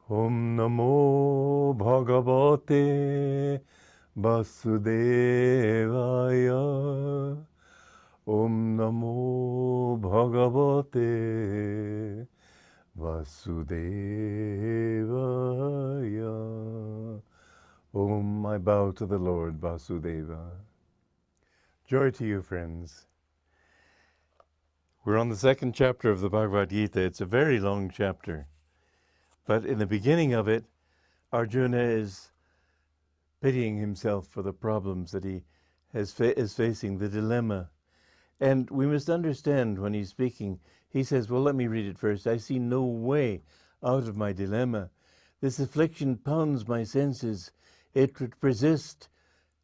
Om Namo Bhagavate Vasudevaya. Om Namo Bhagavate Vasudevaya. Om, I bow to the Lord Vasudeva. Joy to you, friends. We're on the second chapter of the Bhagavad Gita. It's a very long chapter. But in the beginning of it, Arjuna is pitying himself for the problems that he is facing, the dilemma. And we must understand when he's speaking, he says, well, let me read it first. I see no way out of my dilemma. This affliction pounds my senses. It would persist,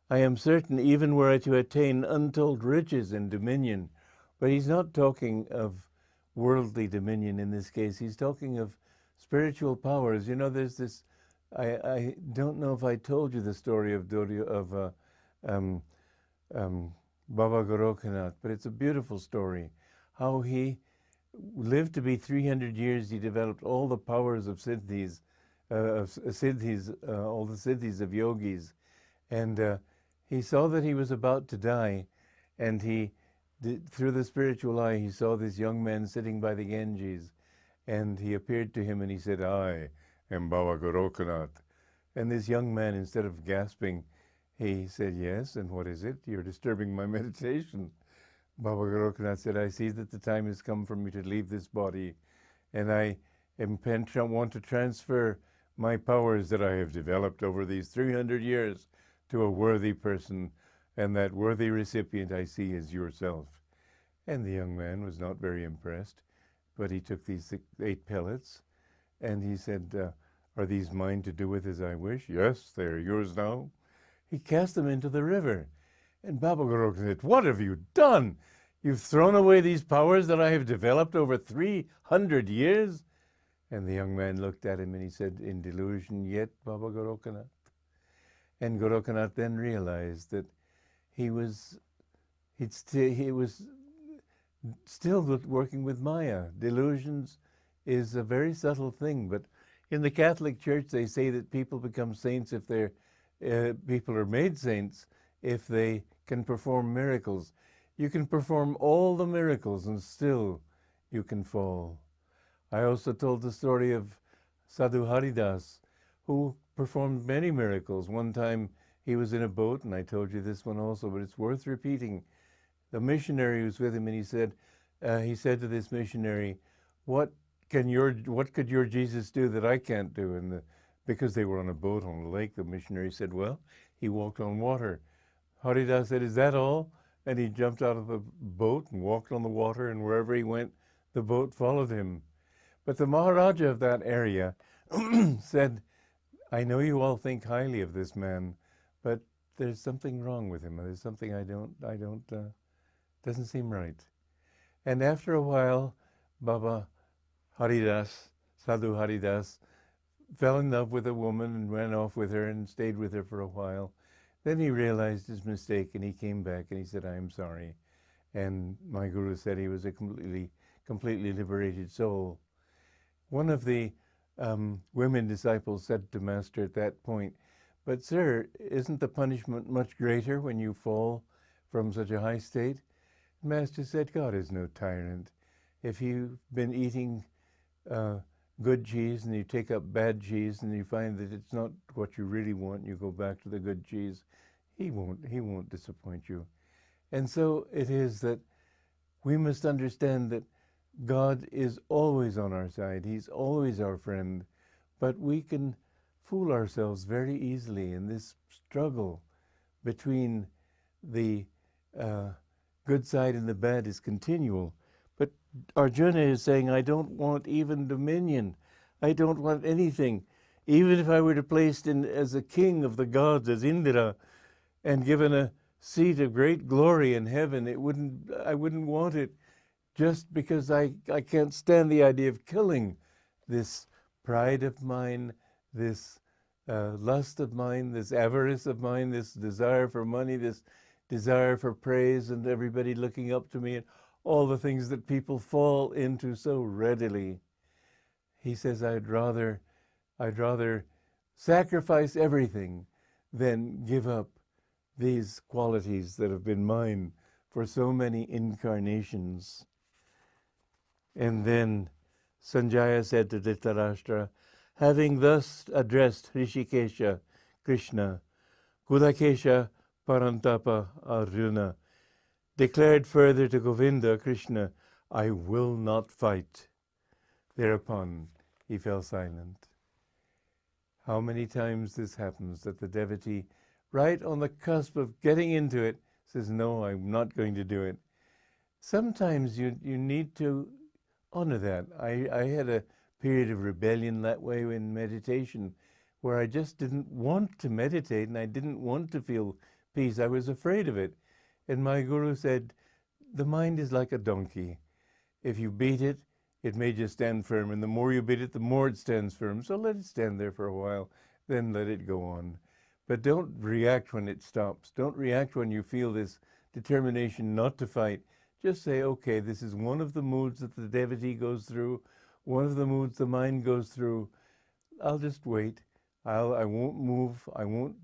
I am certain, even were I to attain untold riches and dominion. But he's not talking of worldly dominion in this case. He's talking of spiritual powers. You know, there's this, I don't know if I told you the story of Baba Gorokanath, but it's a beautiful story. How he lived to be 300 years. He developed all the powers of siddhis, all the siddhis of yogis. And he saw that he was about to die, and through the spiritual eye, he saw this young man sitting by the Ganges. And he appeared to him and he said, I am Baba Gorokanath. And this young man, instead of gasping, he said, yes, and what is it? You're disturbing my meditation. Baba Gorokanath said, I see that the time has come for me to leave this body, and I want to transfer my powers that I have developed over these 300 years to a worthy person, and that worthy recipient I see is yourself. And the young man was not very impressed. But he took these 8 pellets, and he said, are these mine to do with as I wish? Yes, they are yours now. He cast them into the river. And Baba Gorokanath said, what have you done? You've thrown away these powers that I have developed over 300 years? And the young man looked at him and he said, in delusion yet, Baba Gorokanath? And Gorokanath then realized that he was still working with Maya. Delusions is a very subtle thing, but in the Catholic Church they say that people become saints if people are made saints if they can perform miracles. You can perform all the miracles and still you can fall. I also told the story of Sadhu Haridas, who performed many miracles. One time he was in a boat, and I told you this one also, but it's worth repeating. The missionary was with him, and he said to this missionary, what could your Jesus do that I can't do? And because they were on a boat on a lake, the missionary said, well, he walked on water. Haridas said, is that all? And he jumped out of the boat and walked on the water, and wherever he went, the boat followed him. But the Maharaja of that area said, I know you all think highly of this man, but there's something wrong with him. There's something doesn't seem right. And after a while, Baba Haridas, Sadhu Haridas, fell in love with a woman and ran off with her and stayed with her for a while. Then he realized his mistake and he came back and he said, I am sorry. And my guru said he was a completely liberated soul. One of the women disciples said to Master at that point, but sir, isn't the punishment much greater when you fall from such a high state? Master said, God is no tyrant. If you've been eating good cheese and you take up bad cheese and you find that it's not what you really want, you go back to the good cheese, he won't disappoint you. And so it is that we must understand that God is always on our side. He's always our friend. But we can fool ourselves very easily in this struggle between the good side and the bad is continual. But Arjuna is saying, I don't want even dominion. I don't want anything. Even if I were to placed in as a king of the gods, as Indra, and given a seat of great glory in heaven, I wouldn't want it, just because I can't stand the idea of killing this pride of mine, this lust of mine, this avarice of mine, this desire for money, this desire for praise and everybody looking up to me, and all the things that people fall into so readily. He says, I'd rather I'd rather sacrifice everything than give up these qualities that have been mine for so many incarnations. And then Sanjaya said to Dhritarashtra, having thus addressed Hrishikesha, Krishna, Kudakesha Parantapa Arjuna, declared further to Govinda, Krishna, I will not fight. Thereupon he fell silent. How many times this happens, that the devotee, right on the cusp of getting into it, says, no, I'm not going to do it. Sometimes you need to honor that. I had a period of rebellion that way in meditation, where I just didn't want to meditate and I didn't want to feel peace. I was afraid of it. And my guru said, the mind is like a donkey. If you beat it, it may just stand firm. And the more you beat it, the more it stands firm. So let it stand there for a while, then let it go on. But don't react when it stops. Don't react when you feel this determination not to fight. Just say, okay, this is one of the moods that the devotee goes through, one of the moods the mind goes through. I'll just wait. I won't move. I won't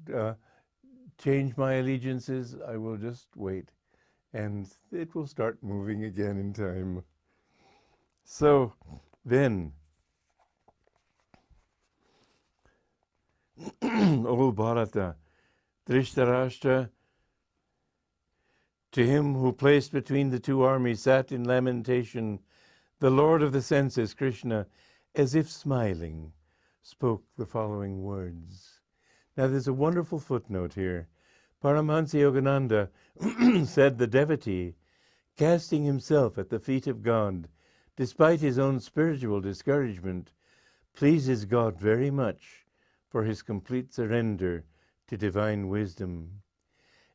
change my allegiances. I will just wait. And it will start moving again in time. So then, O Bharata, Dhritarashtra, to him who placed between the two armies sat in lamentation, the Lord of the senses, Krishna, as if smiling, spoke the following words. Now there's a wonderful footnote here. Paramahansa Yogananda said the devotee, casting himself at the feet of God, despite his own spiritual discouragement, pleases God very much for his complete surrender to divine wisdom.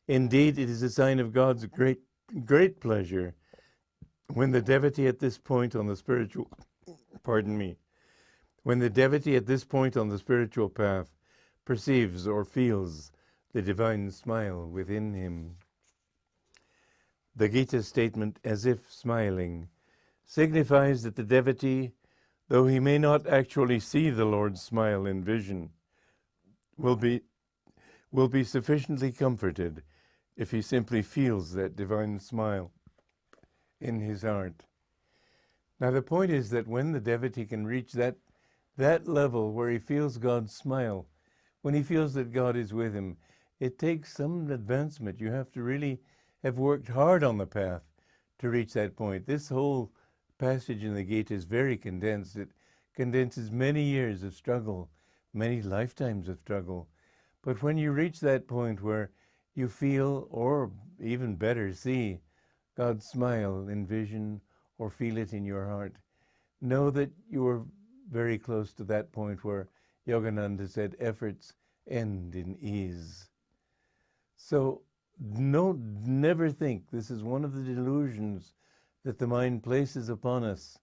Indeed, it is a sign of God's great pleasure when the devotee at this point on the spiritual, when the devotee at this point on the spiritual path perceives or feels the divine smile within him. The Gita statement, as if smiling, signifies that the devotee, though he may not actually see the Lord's smile in vision, will be sufficiently comforted if he simply feels that divine smile in his heart. Now the point is that when the devotee can reach that level where he feels God's smile, when he feels that God is with him, it takes some advancement. You have to really have worked hard on the path to reach that point. This whole passage in the Gita is very condensed. It condenses many years of struggle, many lifetimes of struggle. But when you reach that point where you feel, or even better, see God's smile in vision or feel it in your heart, know that you are very close to that point where Yogananda said, efforts end in ease. So never think, this is one of the delusions that the mind places upon us.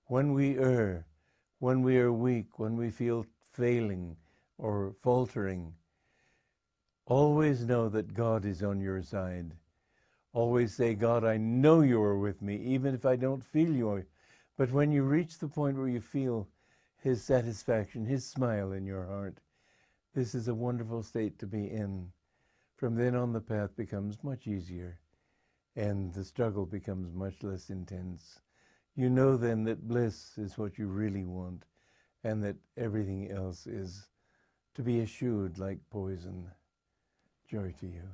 When we err, when we are weak, when we feel failing or faltering, always know that God is on your side. Always say, God, I know you are with me, even if I don't feel you are. But when you reach the point where you feel his satisfaction, his smile in your heart, this is a wonderful state to be in. From then on, the path becomes much easier, and the struggle becomes much less intense. You know then that bliss is what you really want, and that everything else is to be eschewed like poison. Joy to you.